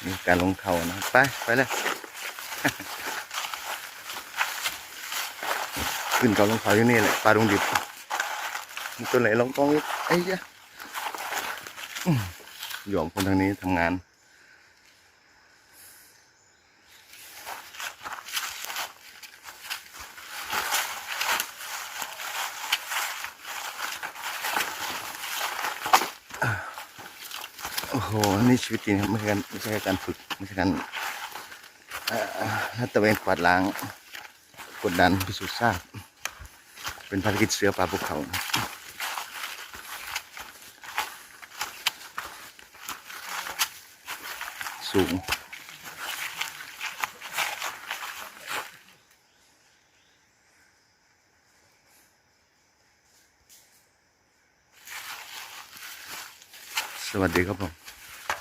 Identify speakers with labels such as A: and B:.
A: มีการลงเขานะไปเลยขึ้นเขาลงเขาอยู่นี่แหละปลาดงดิบมีตัวไหนลงกองอีกไอ้ยะหยอมคนทางนี้ทำงานโอ้โหนี่ชีวิตจริงครับไม่ใช่การฝึกไม่ใช่การตะเวนกวาดล้างกดดันพิสูจน์ทราบเป็นภารกิจเสือป่าภูเขาสูงสวัสดีครับผม